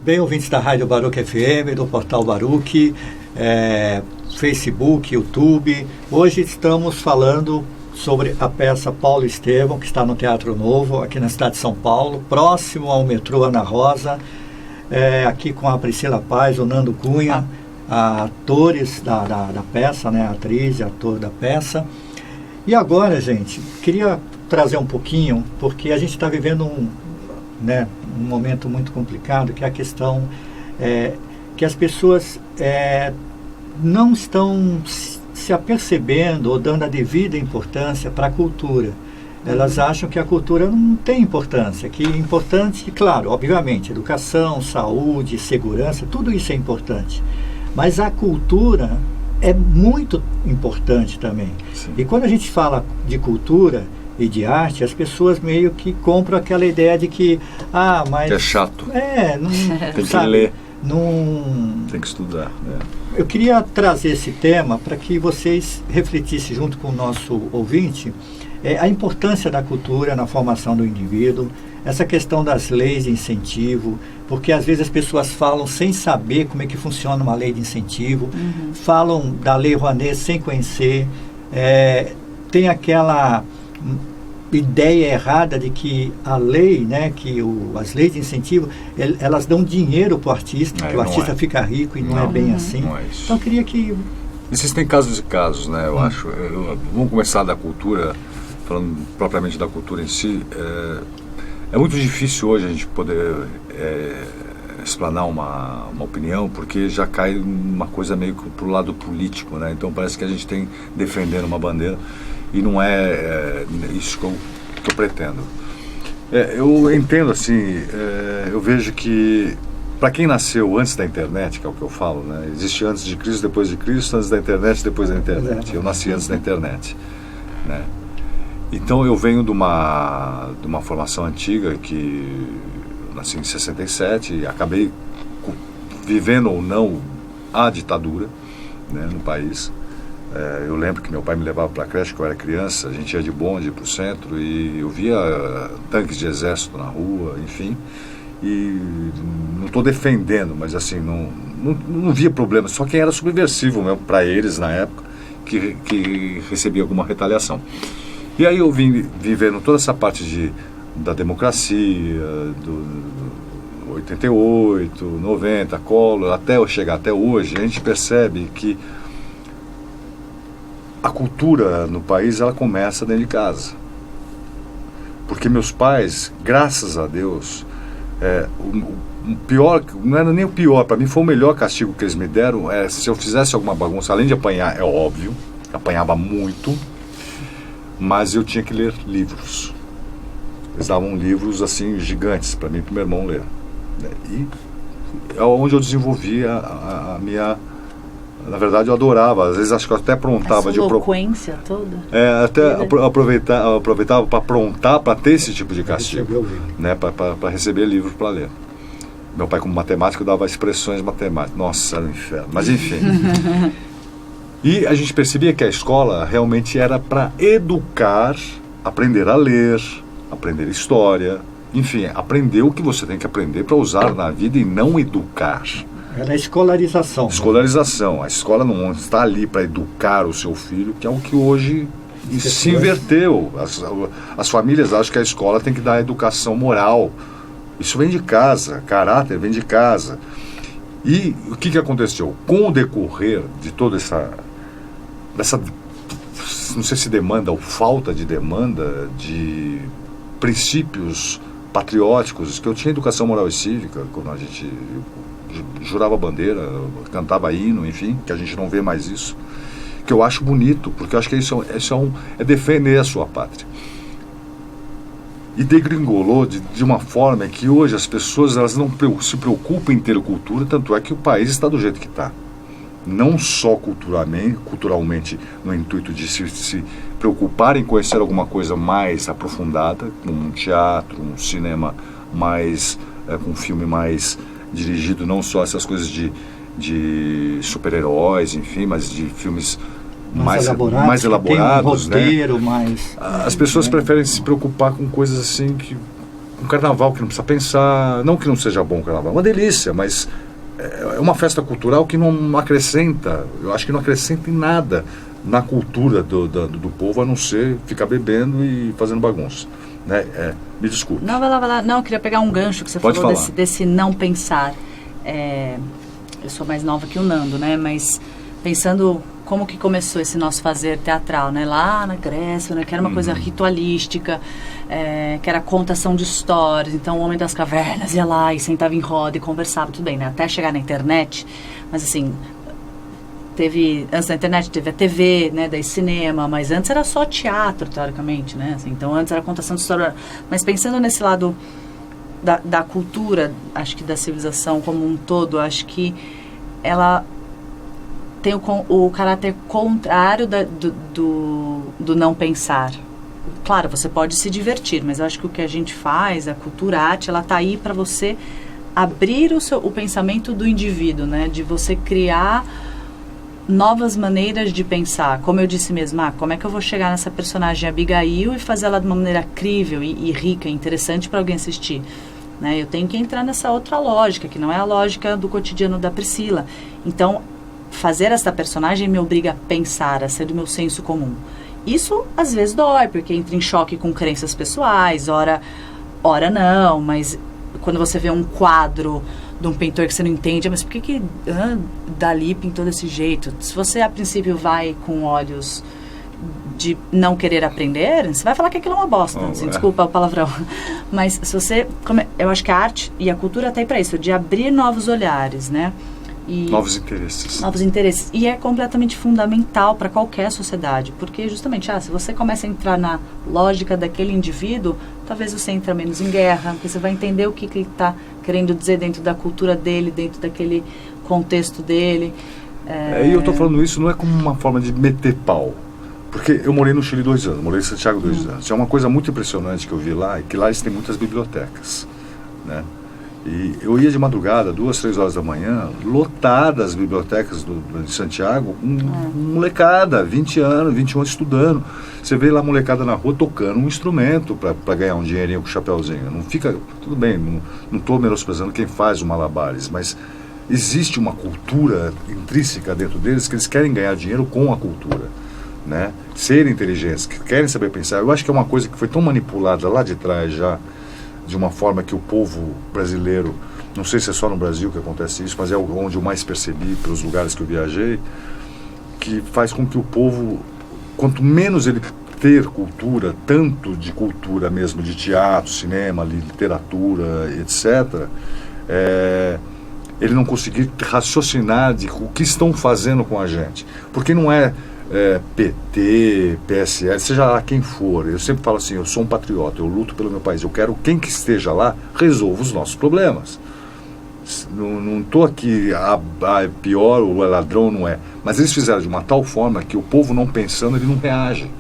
Bem, ouvintes da Rádio Baruch FM, do Portal Baruch, Facebook, YouTube. Hoje estamos falando sobre a peça Paulo Estevão, que está no Teatro Novo, aqui na cidade de São Paulo, próximo ao metrô Ana Rosa, aqui com a Priscila Paz, o Nando Cunha, atores da peça, né, atriz e ator da peça. E agora, gente, queria trazer um pouquinho, porque a gente está vivendo um momento muito complicado, que é a questão que as pessoas não estão se apercebendo ou dando a devida importância para a cultura. Elas acham que a cultura não tem importância, que é importante, claro, obviamente, educação, saúde, segurança, tudo isso é importante. Mas a cultura é muito importante também. Sim. E quando a gente fala de cultura e de arte, as pessoas meio que compram aquela ideia de que mas que é chato. Tem que ler. Não... Tem que estudar. Eu queria trazer esse tema para que vocês refletissem junto com o nosso ouvinte a importância da cultura na formação do indivíduo, essa questão das leis de incentivo, porque às vezes as pessoas falam sem saber como é que funciona uma lei de incentivo, falam da Lei Rouanet sem conhecer, tem aquela ideia errada de que a lei, as leis de incentivo, elas dão dinheiro para o artista, que o artista fica rico e não é bem assim. Não é isso. Então eu queria que... Existem casos e casos, né? Eu acho. Vamos começar da cultura, falando propriamente da cultura em si. É muito difícil hoje a gente poder explanar uma opinião, porque já cai uma coisa meio que para o lado político, né? Então parece que a gente tem defendendo uma bandeira. E não é isso que eu pretendo. Eu entendo assim, eu vejo que para quem nasceu antes da internet, que é o que eu falo, né? Existe antes de Cristo, depois de Cristo, antes da internet, depois da internet. Eu nasci antes da internet, né? Então eu venho de uma formação antiga, que eu nasci em 67 e acabei vivendo ou não a ditadura, né, no país. Eu lembro que meu pai me levava para a creche quando eu era criança, a gente ia de bonde para o centro e eu via tanques de exército na rua, enfim, e não estou defendendo, mas assim, não via problema, só quem era subversivo mesmo para eles na época, que recebia alguma retaliação. E aí eu vim vivendo toda essa parte da democracia, do 88, 90, Collor, até eu chegar até hoje, a gente percebe que a cultura no país, ela começa dentro de casa. Porque meus pais, graças a Deus, o pior, não era nem o pior, para mim foi o melhor castigo que eles me deram, se eu fizesse alguma bagunça, além de apanhar, é óbvio, apanhava muito, mas eu tinha que ler livros. Eles davam livros assim gigantes para mim e para meu irmão ler. E é onde eu desenvolvi a minha... Na verdade eu adorava, às vezes acho que eu até aprontava. Essa eloquência toda. Até aproveitava para aprontar, para ter esse tipo de castigo, né, para receber livros para ler. Meu pai, como matemático, dava expressões matemáticas. Nossa, era um inferno, mas enfim. E a gente percebia que a escola realmente era para educar, aprender a ler, aprender história, enfim, aprender o que você tem que aprender para usar na vida e não educar. Era a escolarização. Escolarização. A escola não está ali para educar o seu filho, que é o que hoje se inverteu. As famílias acham que a escola tem que dar educação moral. Isso vem de casa, caráter vem de casa. E o que aconteceu? Com o decorrer de toda dessa, não sei se demanda ou falta de demanda, de princípios patrióticos, que eu tinha educação moral e cívica, quando a gente jurava bandeira, cantava hino, enfim, que a gente não vê mais isso, que eu acho bonito, porque eu acho que isso é defender a sua pátria. E degringolou de uma forma que hoje as pessoas elas não se preocupam em ter cultura, tanto é que o país está do jeito que está. Não só culturalmente no intuito de se preocupar em conhecer alguma coisa mais aprofundada, como um teatro, um cinema mais, com um filme mais dirigido, não só essas coisas de super-heróis, enfim, mas de filmes mais elaborados, tem um roteiro, né? As pessoas preferem se preocupar com coisas assim que um carnaval que não precisa pensar, não que não seja bom o carnaval, é uma delícia, mas é uma festa cultural que não acrescenta, eu acho que não acrescenta em nada na cultura do povo, a não ser ficar bebendo e fazendo bagunça, né? Me desculpe. Não, vai lá. Não, eu queria pegar um gancho que você Pode falou falar. desse não pensar. Eu sou mais nova que o Nando, né? Mas pensando como que começou esse nosso fazer teatral, né? Lá na Grécia, né? Que era uma coisa ritualística, que era contação de histórias. Então, o Homem das Cavernas ia lá e sentava em roda e conversava, tudo bem, né? Até chegar na internet. Mas, assim, antes da internet teve a TV, né? Daí cinema, mas antes era só teatro, teoricamente, né? Assim, então, antes era contação de história. Mas pensando nesse lado da cultura, acho que da civilização como um todo, acho que ela tem o caráter contrário do não pensar. Claro, você pode se divertir, mas eu acho que o que a gente faz, a cultura, a arte, ela está aí para você abrir o pensamento do indivíduo, né? De você criar novas maneiras de pensar. Como eu disse mesmo, como é que eu vou chegar nessa personagem Abigail e fazer ela de uma maneira crível e rica, interessante para alguém assistir? Né? Eu tenho que entrar nessa outra lógica, que não é a lógica do cotidiano da Priscila. Então, fazer essa personagem me obriga a pensar, a ser do meu senso comum. Isso, às vezes, dói, porque entra em choque com crenças pessoais, ora não, mas quando você vê um quadro de um pintor que você não entende, mas por que Dalí pintou desse jeito? Se você, a princípio, vai com olhos de não querer aprender, você vai falar que aquilo é uma bosta, assim, desculpa o palavrão. Mas se você... eu acho que a arte e a cultura está aí para isso, de abrir novos olhares, né? Novos interesses. Novos interesses. E é completamente fundamental para qualquer sociedade, porque justamente, se você começa a entrar na lógica daquele indivíduo, talvez você entre menos em guerra, porque você vai entender o que ele está querendo dizer dentro da cultura dele, dentro daquele contexto dele. E eu estou falando isso não é como uma forma de meter pau, porque eu morei no Chile 2 anos, morei em Santiago 2 anos. É uma coisa muito impressionante que eu vi lá, é que lá eles têm muitas bibliotecas, né? E eu ia de madrugada, 2, 3 horas da manhã, lotadas as bibliotecas de Santiago, molecada, 20 anos, 21 anos estudando. Você vê lá a molecada na rua tocando um instrumento para ganhar um dinheirinho com o chapéuzinho. Não fica, tudo bem, não estou menosprezando quem faz o malabares, mas existe uma cultura intrínseca dentro deles que eles querem ganhar dinheiro com a cultura, né? Serem inteligentes, que querem saber pensar. Eu acho que é uma coisa que foi tão manipulada lá de trás já, de uma forma que o povo brasileiro, não sei se é só no Brasil que acontece isso, mas é onde eu mais percebi pelos lugares que eu viajei, que faz com que o povo, quanto menos ele ter cultura, tanto de cultura mesmo, de teatro, cinema, literatura, etc., ele não conseguir raciocinar de o que estão fazendo com a gente. Porque não é PT, PSL, seja lá quem for. Eu sempre falo assim, eu sou um patriota, eu luto pelo meu país, eu quero quem que esteja lá resolva os nossos problemas. Não estou aqui, pior, o ladrão não é. Mas eles fizeram de uma tal forma que o povo não pensando, ele não reage.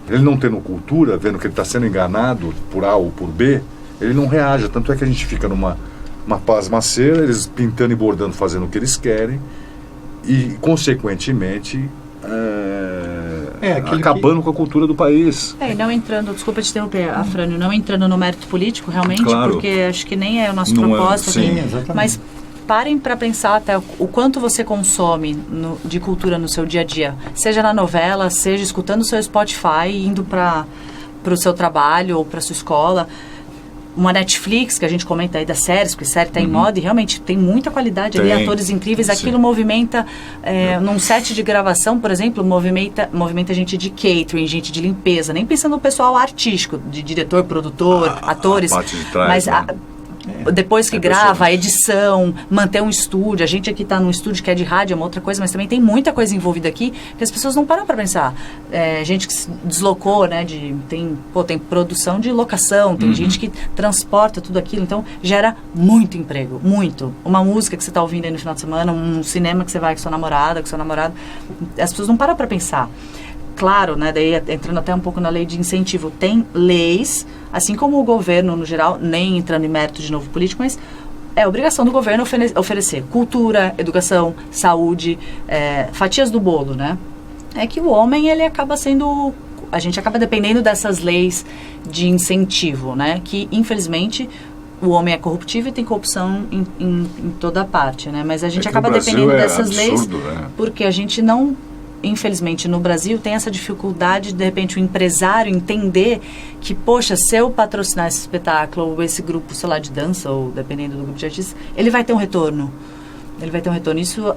Ele não tendo cultura, vendo que ele está sendo enganado por A ou por B, ele não reage. Tanto é que a gente fica numa pasmaceira, eles pintando e bordando, fazendo o que eles querem, e, consequentemente, acabando com a cultura do país. E não entrando, desculpa te interromper, Afrânio, não entrando no mérito político, realmente, claro, porque acho que nem é o nosso propósito. Sim, exatamente. Mas parem para pensar até o quanto você consome de cultura no seu dia a dia, seja na novela, seja escutando o seu Spotify, indo para o seu trabalho ou para sua escola. Uma Netflix, que a gente comenta aí das séries, porque a série está em moda e realmente tem muita qualidade ali, atores incríveis. Aquilo movimenta, num set de gravação, por exemplo, movimenta gente de catering, gente de limpeza, nem pensando no pessoal artístico, de diretor, produtor, atores. A parte de trás, mas né? Depois que grava, a edição, manter um estúdio. A gente aqui está num estúdio que é de rádio, é uma outra coisa, mas também tem muita coisa envolvida aqui que as pessoas não param para pensar. Gente que se deslocou, né? Tem produção de locação, tem gente que transporta tudo aquilo, então gera muito emprego, muito. Uma música que você está ouvindo aí no final de semana, um cinema que você vai com sua namorada, com seu namorado, as pessoas não param para pensar. Claro, né, daí entrando até um pouco na lei de incentivo, tem leis, assim como o governo no geral, nem entrando em mérito de novo político, mas é obrigação do governo oferecer cultura, educação, saúde, fatias do bolo, né? É que o homem, ele acaba sendo a gente acaba dependendo dessas leis de incentivo, né? Que, infelizmente, o homem é corruptível e tem corrupção em toda parte, né? Mas a gente acaba dependendo dessas leis, né? Porque a gente não, infelizmente, no Brasil tem essa dificuldade de repente o empresário entender que, poxa, se eu patrocinar esse espetáculo ou esse grupo, sei lá, de dança, ou dependendo do grupo de artistas, ele vai ter um retorno. Ele vai ter um retorno. Isso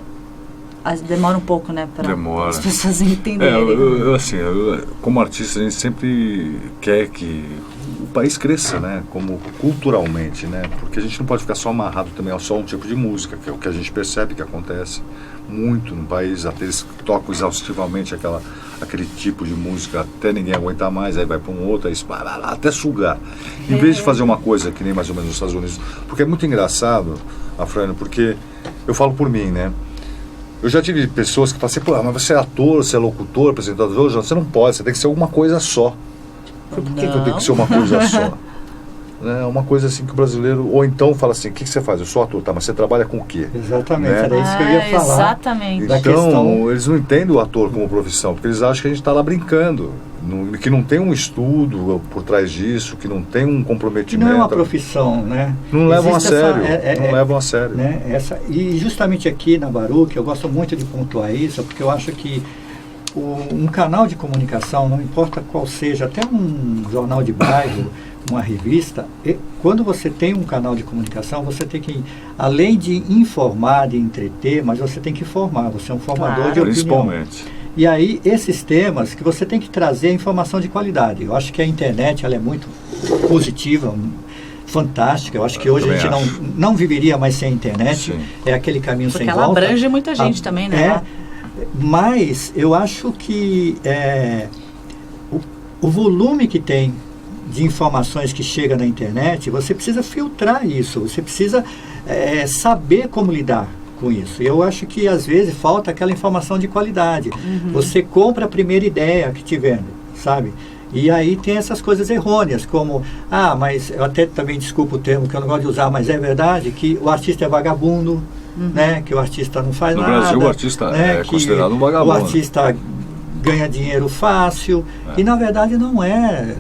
demora um pouco, né, para as pessoas entenderem. Como artista, a gente sempre quer que o país cresça, né, como culturalmente, né, porque a gente não pode ficar só amarrado também a só um tipo de música, que é o que a gente percebe que acontece muito no país, até eles tocam exaustivamente aquele tipo de música até ninguém aguentar mais, aí vai para um outro, aí até sugar. Em vez de fazer uma coisa que nem mais ou menos nos Estados Unidos, porque é muito engraçado, Afrânio, porque eu falo por mim, né, eu já tive pessoas que falam assim, pô, mas você é ator, você é locutor, apresentador, você não pode, você tem que ser alguma coisa só. Por que eu tenho que ser uma coisa só? É uma coisa assim que o brasileiro, ou então fala assim, o que você faz? Eu sou ator, tá, mas você trabalha com o quê? Exatamente, né? era isso que eu ia falar. Exatamente. Então, eles não entendem o ator como profissão, porque eles acham que a gente está lá brincando, que não tem um estudo por trás disso, que não tem um comprometimento. Que não é uma profissão, né? Não levam a sério, não levam a sério. Né? E justamente aqui na Baruch, eu gosto muito de pontuar isso, porque eu acho que um canal de comunicação, não importa qual seja, até um jornal de bairro, uma revista, quando você tem um canal de comunicação, você tem que, além de informar, de entreter, mas você tem que formar, você é um formador de opinião. Principalmente. E aí, esses temas que você tem que trazer informação de qualidade. Eu acho que a internet ela é muito positiva, fantástica. Eu acho que hoje a gente não viveria mais sem a internet. Sim. É aquele caminho sem volta. Porque ela abrange muita gente também, né? Mas eu acho que o volume que tem de informações que chega na internet, você precisa filtrar isso, você precisa saber como lidar com isso. Eu acho que às vezes falta aquela informação de qualidade. Uhum. Você compra a primeira ideia que te vende, sabe? E aí tem essas coisas errôneas, como, mas eu até também desculpo o termo que eu não gosto de usar, mas é verdade que o artista é vagabundo, né? Que o artista não faz nada. No Brasil o artista é considerado um vagabundo. O artista ganha dinheiro fácil, e na verdade não é.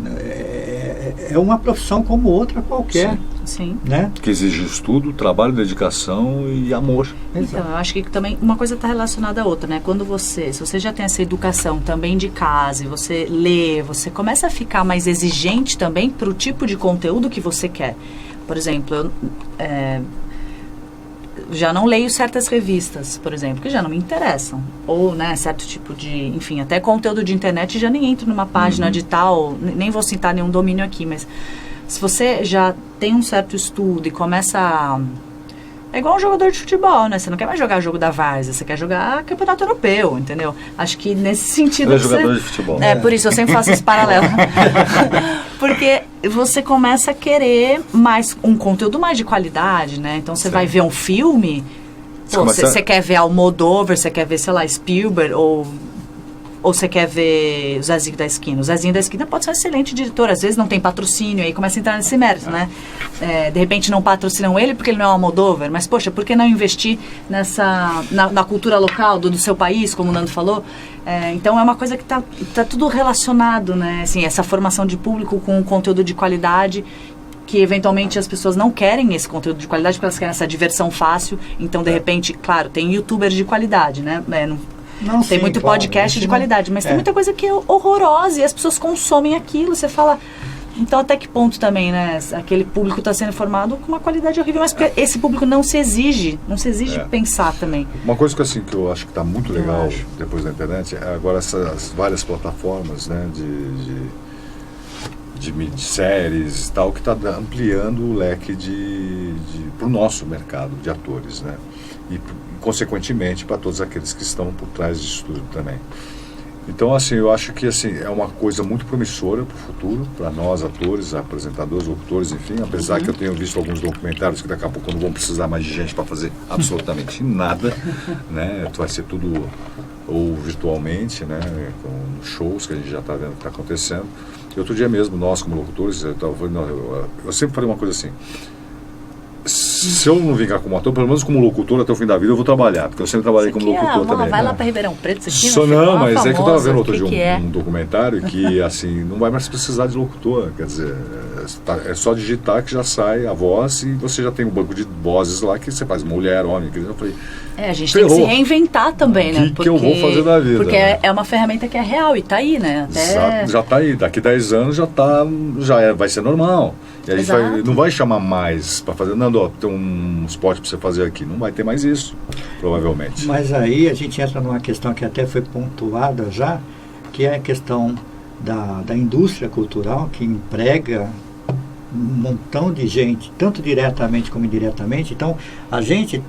É uma profissão como outra qualquer. Sim. Né? Que exige estudo, trabalho, dedicação e amor. Então, eu acho que também uma coisa está relacionada à outra, né? Quando se você já tem essa educação também de casa, e você lê, você começa a ficar mais exigente também para o tipo de conteúdo que você quer. Por exemplo, eu já não leio certas revistas, por exemplo, que já não me interessam. Ou, né, certo tipo de... Enfim, até conteúdo de internet já nem entro numa página de tal... Nem vou citar nenhum domínio aqui, mas... Se você já tem um certo estudo e começa a... É igual um jogador de futebol, né? Você não quer mais jogar jogo da várzea, você quer jogar campeonato europeu, entendeu? Acho que nesse sentido... É jogador de futebol. Por isso eu sempre faço esse paralelo. Porque você começa a querer um conteúdo mais de qualidade, né? Então você vai ver um filme... Você quer ver Almodóvar, você quer ver, sei lá, Spielberg, ou você quer ver o Zezinho da Esquina. O Zezinho da Esquina pode ser um excelente diretor, às vezes não tem patrocínio, aí começa a entrar nesse mérito, né? De repente não patrocinam ele porque ele não é um Almodóvar, mas poxa, por que não investir na cultura local do seu país, como o Nando falou? Então é uma coisa que tá tudo relacionado, né? Assim, essa formação de público com conteúdo de qualidade, que eventualmente as pessoas não querem esse conteúdo de qualidade porque elas querem essa diversão fácil. Então, de repente, claro, tem youtubers de qualidade, né? Tem muito podcast de qualidade, mas tem muita coisa que é horrorosa e as pessoas consomem aquilo. Você fala, então até que ponto também, né? Aquele público está sendo formado com uma qualidade horrível, mas porque esse público não se exige pensar também. Uma coisa que eu acho que está muito legal depois da internet é agora essas várias plataformas, né? De séries e tal, que está ampliando o leque para o nosso mercado de atores, né? E consequentemente para todos aqueles que estão por trás disso tudo também. Então, assim, eu acho que assim, é uma coisa muito promissora para o futuro, para nós atores, apresentadores, locutores, enfim, apesar que eu tenho visto alguns documentários que daqui a pouco não vão precisar mais de gente para fazer absolutamente nada, né? Vai ser tudo ou virtualmente, né? Com shows que a gente já está vendo que está acontecendo. Outro dia mesmo, nós como locutores, eu sempre falei uma coisa assim, se eu não vingar como ator, pelo menos como locutor até o fim da vida eu vou trabalhar, porque eu sempre trabalhei como locutor também. Vai lá para Ribeirão Preto, isso aqui Só não, mas famoso, é que eu estava vendo outro que dia um documentário que assim, não vai mais precisar de locutor, quer dizer, é só digitar que já sai a voz e você já tem um banco de vozes lá que você faz mulher, homem, quer dizer, eu falei... a gente tem que se reinventar também, né? O que eu vou fazer da vida? Porque né? é uma ferramenta que é real e tá aí, né? Já tá aí, daqui 10 anos vai ser normal. E a gente não vai chamar mais para fazer, Nando, tem um spot para você fazer aqui. Não vai ter mais isso, provavelmente. Mas aí a gente entra numa questão que até foi pontuada já, que é a questão da indústria cultural, que emprega um montão de gente, tanto diretamente como indiretamente. Então, a gente,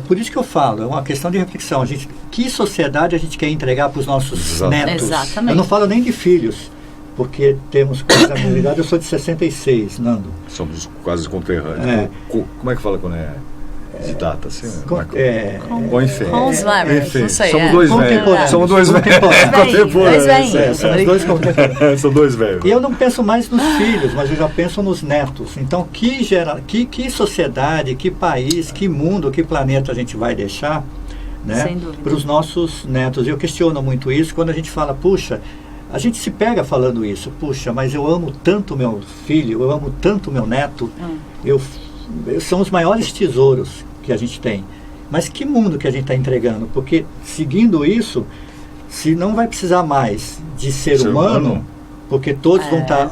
por isso que eu falo, é uma questão de reflexão. Que sociedade a gente quer entregar para os nossos netos? Exatamente. Eu não falo nem de filhos, porque temos quase a mesma idade. Eu sou de 66, Nando. Somos quase conterrâneos. Como é que fala quando é de data? Assim, enfim. Não sei. Somos dois velhos. Somos dois velhos. São dois velhos. E eu não penso mais nos filhos, mas eu já penso nos netos. Então, que sociedade, que país, que mundo, que planeta a gente vai deixar, né, para os nossos netos? Eu questiono muito isso quando a gente fala, puxa, a gente se pega falando isso, puxa, mas eu amo tanto meu filho, eu amo tanto meu neto, são os maiores tesouros que a gente tem. Mas que mundo que a gente está entregando? Porque seguindo isso, se não vai precisar mais de ser humano, porque todos vão estar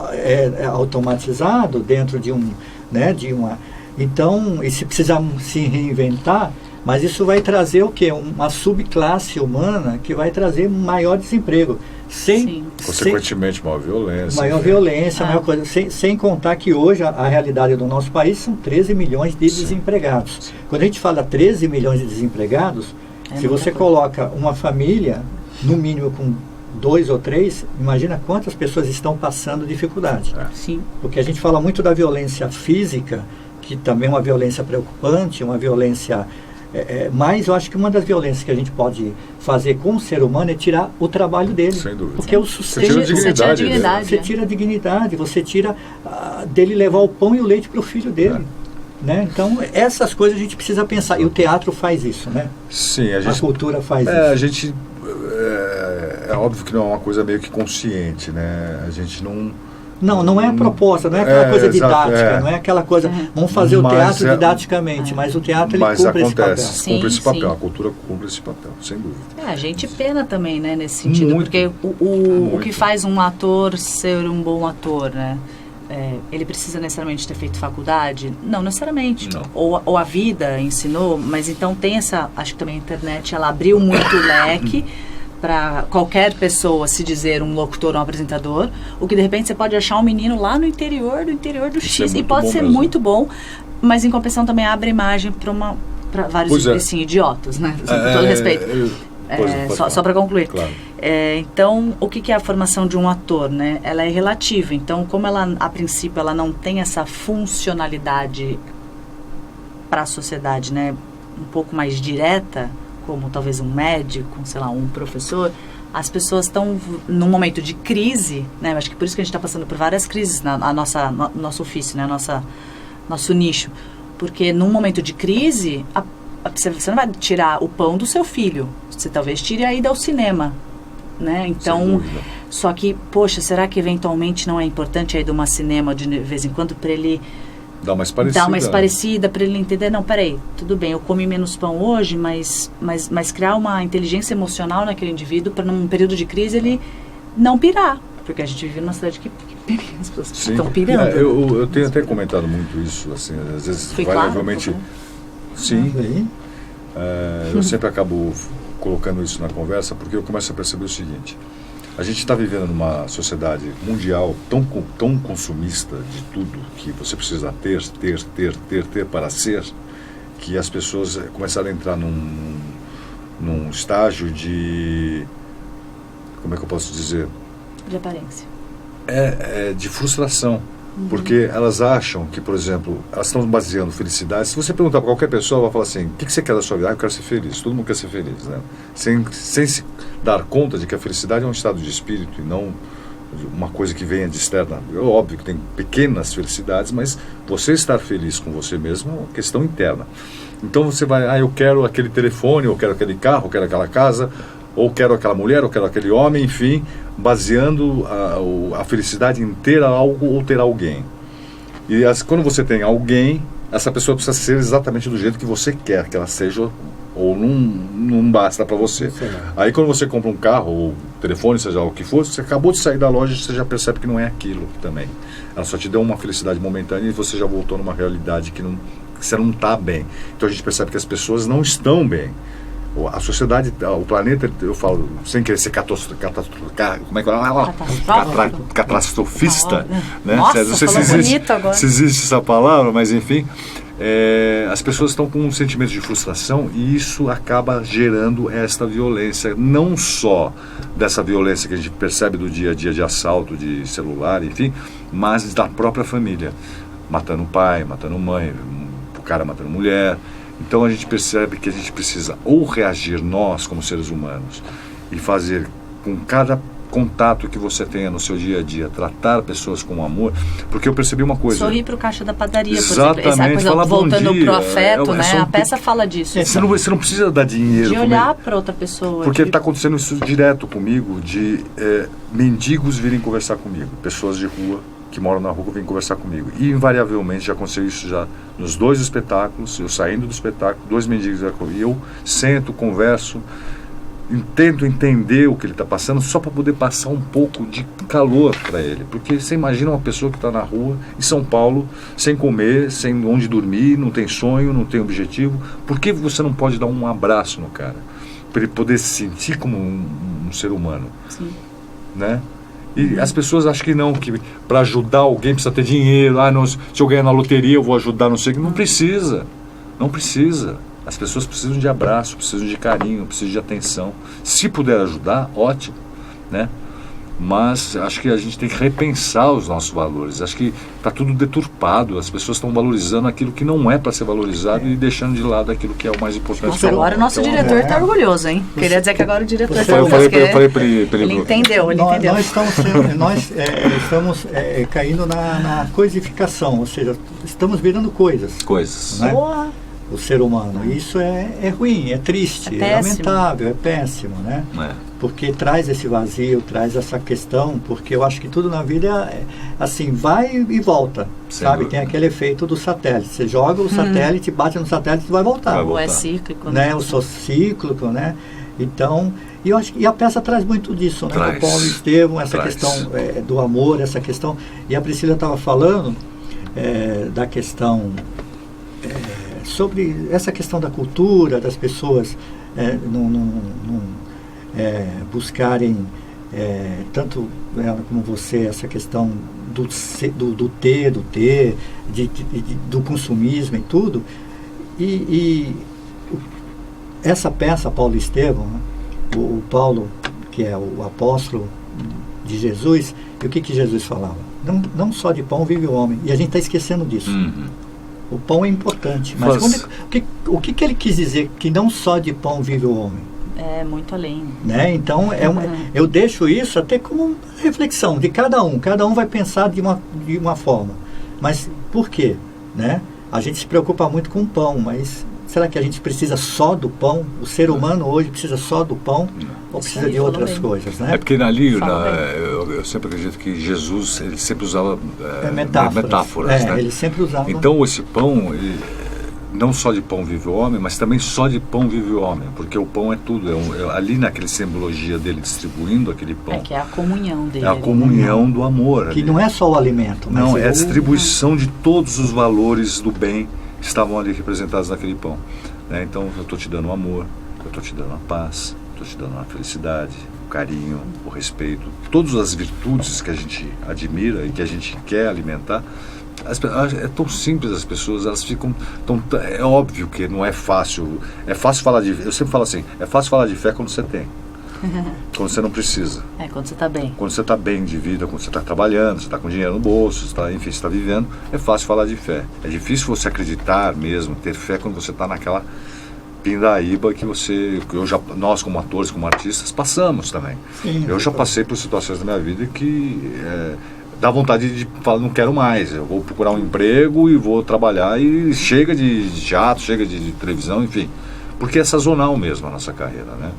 automatizados dentro de uma... Então, e se precisar se reinventar, mas isso vai trazer o quê? Uma subclasse humana que vai trazer maior desemprego. Consequentemente, maior violência. Maior coisa. Sem contar que hoje a realidade do nosso país são 13 milhões de desempregados. Quando a gente fala 13 milhões de desempregados, se você coloca uma família, no mínimo com 2 ou 3, imagina quantas pessoas estão passando dificuldade. Sim. Porque a gente fala muito da violência física, que também é uma violência preocupante, uma violência... mas eu acho que uma das violências que a gente pode fazer com o ser humano é tirar o trabalho dele. Sem dúvida. Porque o sustento... Você tira a dignidade. Você tira a dignidade, você tira dele levar o pão e o leite para o filho dele. Né? Então, essas coisas a gente precisa pensar. E o teatro faz isso, né? Sim. A cultura faz isso. A gente... É óbvio que não é uma coisa meio que consciente, né? A gente não... Não é a proposta, não é aquela coisa didática, não é aquela coisa, vamos fazer o teatro didaticamente, mas o teatro ele cumpre esse papel. Cumpre esse papel, a cultura cumpre esse papel, sem dúvida. A gente pena também, né, nesse sentido, porque o que faz um ator ser um bom ator, né? Ele precisa necessariamente ter feito faculdade? Não necessariamente. Não. Ou a vida ensinou, mas então tem acho que também a internet, ela abriu muito o leque para qualquer pessoa se dizer um locutor ou um apresentador, o que de repente você pode achar um menino lá no interior do X, e pode ser muito bom, mas em compensação também abre imagem para vários assim, idiotas, né? Com todo respeito. Só para concluir. Claro. Então, o que é a formação de um ator, né? Ela é relativa. Então, como ela, a princípio, ela não tem essa funcionalidade para a sociedade, né? Um pouco mais direta, como talvez um médico, sei lá, um professor, as pessoas estão num momento de crise, né? Acho que por isso que a gente está passando por várias crises no nosso ofício, né? Nosso nicho. Porque num momento de crise, você não vai tirar o pão do seu filho, você talvez tire a ida ao cinema, né? Então, só que, poxa, será que eventualmente não é importante a ida ao cinema de vez em quando para ele dar mais parecida, para ele entender, não, peraí, tudo bem, eu comi menos pão hoje, mas criar uma inteligência emocional naquele indivíduo para num período de crise ele não pirar, porque a gente vive numa cidade que as pessoas estão pirando. Eu tenho até comentado muito isso, assim, às vezes variavelmente. Sim. Eu sempre acabo colocando isso na conversa porque eu começo a perceber o seguinte: a gente está vivendo numa sociedade mundial tão consumista de tudo que você precisa ter para ser, que as pessoas começaram a entrar num estágio de, como é que eu posso dizer? De aparência. De frustração. Porque elas acham que, por exemplo, elas estão baseando felicidade. Se você perguntar para qualquer pessoa, ela vai falar assim: o que você quer da sua vida? Eu quero ser feliz. Todo mundo quer ser feliz, né? Sem se dar conta de que a felicidade é um estado de espírito e não uma coisa que venha de externa. É óbvio que tem pequenas felicidades, mas você estar feliz com você mesmo é uma questão interna. Então você vai, eu quero aquele telefone, eu quero aquele carro, eu quero aquela casa, ou quero aquela mulher, ou quero aquele homem, enfim, baseando a felicidade em ter algo ou ter alguém. E quando você tem alguém, essa pessoa precisa ser exatamente do jeito que você quer que ela seja, ou não basta para você. Aí quando você compra um carro, ou telefone, seja o que for, você acabou de sair da loja, você já percebe que não é aquilo também. Ela só te deu uma felicidade momentânea e você já voltou numa realidade que você não está bem. Então a gente percebe que as pessoas não estão bem. A sociedade, o planeta, eu falo, sem querer ser catastrofista, né? Nossa, não sei se existe essa palavra, mas enfim, as pessoas estão com um sentimento de frustração e isso acaba gerando esta violência, não só dessa violência que a gente percebe do dia a dia de assalto, de celular, enfim, mas da própria família, matando pai, matando mãe, o cara matando mulher. Então a gente percebe que a gente precisa ou reagir nós como seres humanos e fazer com cada contato que você tenha no seu dia a dia, tratar pessoas com amor, porque eu percebi uma coisa. Sorrir para o caixa da padaria, exatamente, por exemplo. Essa coisa, falar voltando bom dia, pro afeto, né? A peça fala disso. Você não precisa dar dinheiro. De olhar para outra pessoa. Porque está acontecendo isso direto comigo, de mendigos virem conversar comigo, pessoas de rua que moram na rua vêm conversar comigo. E invariavelmente já aconteceu isso já nos 2 espetáculos, eu saindo do espetáculo, 2 mendigos e eu sento, converso, tento entender o que ele está passando, só para poder passar um pouco de calor para ele. Porque você imagina uma pessoa que está na rua, em São Paulo, sem comer, sem onde dormir, não tem sonho, não tem objetivo. Por que você não pode dar um abraço no cara? Para ele poder se sentir como um ser humano. Sim. Né? E as pessoas acham que não, que para ajudar alguém precisa ter dinheiro. Não, se eu ganhar na loteria eu vou ajudar, não sei o que. Não precisa. Não precisa. As pessoas precisam de abraço, precisam de carinho, precisam de atenção. Se puder ajudar, ótimo, né? Mas acho que a gente tem que repensar os nossos valores. Acho que está tudo deturpado. As pessoas estão valorizando aquilo que não é para ser valorizado e deixando de lado aquilo que é o mais importante. Nossa, agora o nosso diretor está orgulhoso, hein? Queria dizer que agora o diretor está orgulhoso. Eu falei para ele. Ele entendeu. Nós estamos caindo na coisificação, ou seja, estamos virando coisas. Né? Boa. O ser humano. Isso é ruim, é triste, é lamentável, é péssimo, né? Porque traz esse vazio, traz essa questão, porque eu acho que tudo na vida assim, vai e volta, sabe? Tem aquele efeito do satélite. Você joga o satélite, bate no satélite e vai voltar. Ou é cíclico, né? O cíclico, né? Então, eu acho que a peça traz muito disso, né? O Paulo Estevam, essa questão do amor, essa questão. E a Priscila estava falando da questão sobre essa questão da cultura, das pessoas buscarem, tanto ela como você, essa questão do ter, do consumismo e tudo. E essa peça, Paulo Estevam, né? O Paulo, que é o apóstolo de Jesus, e o que Jesus falava? Não só de pão vive o homem. E a gente está esquecendo disso. O pão é importante, mas o que ele quis dizer? Que não só de pão vive o homem. É muito além. Né? Então, eu deixo isso até como uma reflexão de cada um. Cada um vai pensar de uma forma. Mas por quê? Né? A gente se preocupa muito com o pão, mas será que a gente precisa só do pão? O ser humano hoje precisa só do pão? Ou precisa de outras coisas? Né? É porque eu sempre acredito que Jesus ele sempre usava metáforas. Né? Ele sempre usava. Então esse pão, não só de pão vive o homem, mas também só de pão vive o homem, porque o pão é tudo. Ali naquela simbologia dele distribuindo aquele pão. Que é a comunhão dele. É a comunhão do amor. Que não é só o alimento. Mas não, é a distribuição de todos os valores do bem que estavam ali representados naquele pão. Né? Então eu estou te dando o amor, eu estou te dando a paz, estou te dando a felicidade, o carinho, o respeito, todas as virtudes que a gente admira e que a gente quer alimentar. É tão simples, as pessoas, elas ficam é óbvio que não é fácil. É fácil falar eu sempre falo assim, é fácil falar de fé quando você tem. Quando você não precisa. Quando você está bem. Quando você está bem de vida, quando você está trabalhando, você está com dinheiro no bolso, você está vivendo, é fácil falar de fé. É difícil você acreditar mesmo, ter fé quando você está naquela pindaíba que nós como atores, como artistas, passamos também. Sim, eu já passei por situações da minha vida que dá vontade de falar, não quero mais, eu vou procurar um emprego e vou trabalhar, e chega de teatro, chega de televisão, enfim, porque é sazonal mesmo a nossa carreira, né?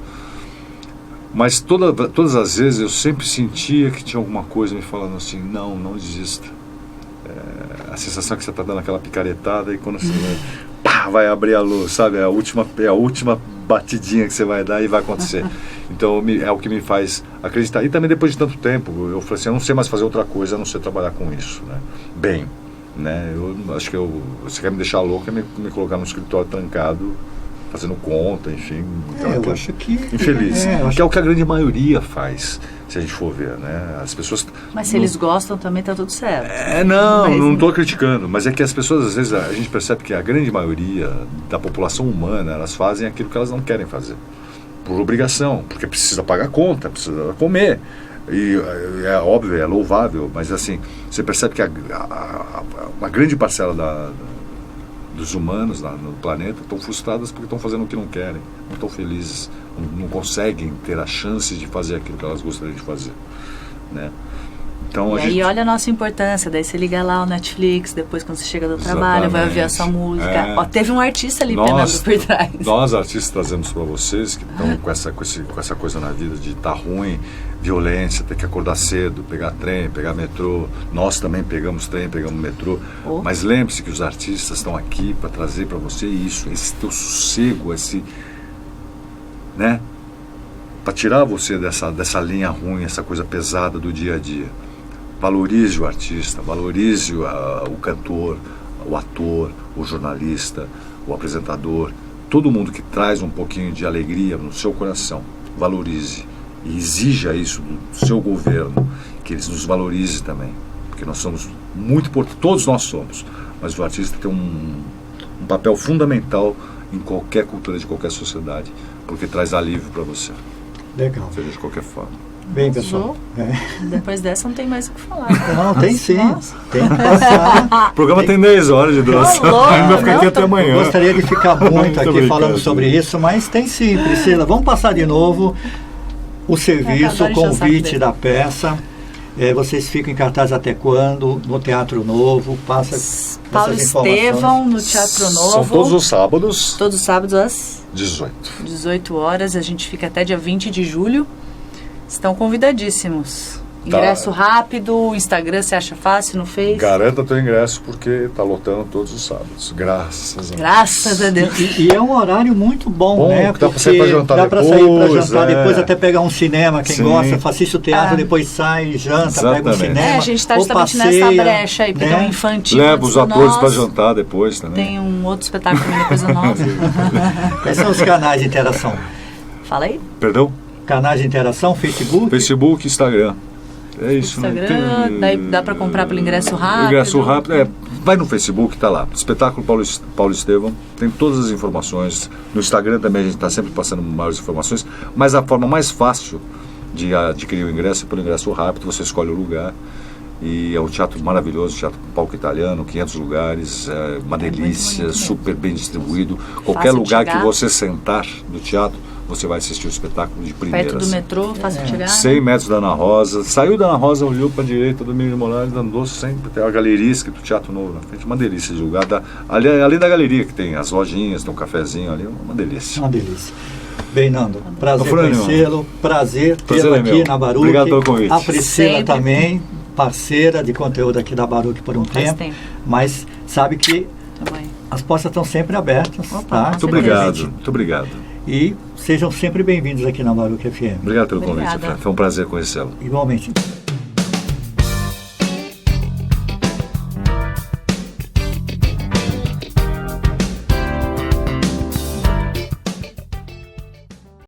Mas todas as vezes eu sempre sentia que tinha alguma coisa me falando assim, não desista. A sensação que você está dando aquela picaretada, e quando você vai abrir a luz, sabe? É a última batidinha que você vai dar e vai acontecer. Então é o que me faz acreditar. E também depois de tanto tempo, eu falei assim, eu não sei mais fazer outra coisa a não ser trabalhar com isso, né? Bem, né? Eu acho que você quer me deixar louco, é me colocar no escritório trancado, fazendo conta, enfim. Eu acho que... Infeliz. Que é o que a grande maioria faz, se a gente for ver, né? As pessoas... Mas se eles gostam também tá tudo certo. Não estou criticando, mas é que as pessoas, às vezes, a gente percebe que a grande maioria da população humana, elas fazem aquilo que elas não querem fazer. Por obrigação, porque precisa pagar conta, precisa comer. E é óbvio, é louvável, mas assim, você percebe que uma grande parcela dos humanos no planeta estão frustradas porque estão fazendo o que não querem, não estão felizes, não conseguem ter a chance de fazer aquilo que elas gostariam de fazer, né? Então, e aí olha a nossa importância, daí você liga lá o Netflix, depois quando você chega do trabalho, vai ouvir a sua música. Ó, teve um artista ali penando por trás. Nós artistas trazemos para vocês que estão com essa coisa na vida de estar ruim, violência, ter que acordar cedo, pegar trem, pegar metrô. Nós também pegamos trem, pegamos metrô. Mas lembre-se que os artistas estão aqui para trazer para você isso, esse teu sossego, né? Para tirar você dessa linha ruim, essa coisa pesada do dia a dia. Valorize o artista, valorize o cantor, o ator, o jornalista, o apresentador, todo mundo que traz um pouquinho de alegria no seu coração. Valorize e exija isso do seu governo, que eles nos valorize também, porque nós somos muito importantes, todos nós somos, mas o artista tem um papel fundamental em qualquer cultura de qualquer sociedade, porque traz alívio para você. Legal. Seja de qualquer forma. Bem, pessoal. Depois dessa não tem mais o que falar. Não, tem sim. Tem que passar. O programa tem 10 horas de duração. Ainda fica aqui até amanhã. Eu gostaria de ficar muito aqui falando sobre isso, mas tem sim, Priscila. Vamos passar de novo o serviço, o convite da peça. Vocês ficam em cartaz até quando? No Teatro Novo? Passa Paulo Estevão, no Teatro Novo. São todos os sábados. Todos os sábados às 18 horas. A gente fica até dia 20 de julho. Estão convidadíssimos. Ingresso rápido, Instagram você acha fácil, no Face? Garanta teu ingresso porque está lotando todos os sábados. Graças a Deus. E é um horário muito bom, né? Dá para sair para jantar depois. Dá para sair para jantar depois, até pegar um cinema, quem gosta, assiste o teatro, depois sai, janta, pega um cinema. A gente está justamente nessa brecha aí, pegar um infantil. Leva os atores para jantar depois também. Tem um outro espetáculo também, depois a nossa. Quais são os canais de interação? Fala aí. Perdão? Canais de interação, Facebook? Facebook, Instagram. É isso, Instagram, né? Daí dá para comprar pelo ingresso rápido. Ingresso rápido, vai no Facebook, tá lá. Espetáculo Paulo Estevão, tem todas as informações. No Instagram também a gente está sempre passando maiores informações, mas a forma mais fácil de adquirir o ingresso é pelo ingresso rápido, você escolhe o lugar. E é um teatro maravilhoso, teatro com palco italiano, 500 lugares, uma delícia, super bem distribuído. Qualquer lugar que você sentar no teatro, você vai assistir o espetáculo de primeira. Perto do metrô, fácil de chegar. 100 metros da Ana Rosa. Saiu da Ana Rosa, olhou para a direita do Domingos de Moraes, andou sempre. Tem a galeria escrito Teatro Novo na frente. Uma delícia de lugar. Além da galeria, que tem as lojinhas, tem um cafezinho ali. Uma delícia. Uma delícia. Bem, Nando, prazer conhecê-lo. Prazer tê-lo aqui na Baruch. Obrigado pelo convite. A Priscila também, parceira de conteúdo aqui da Baruch por um tempo. Mas sabe que as portas estão sempre abertas. Tá? Muito obrigado. Muito obrigado. E sejam sempre bem-vindos aqui na Baruch FM. Obrigado pelo convite, foi um prazer conhecê-lo. Igualmente.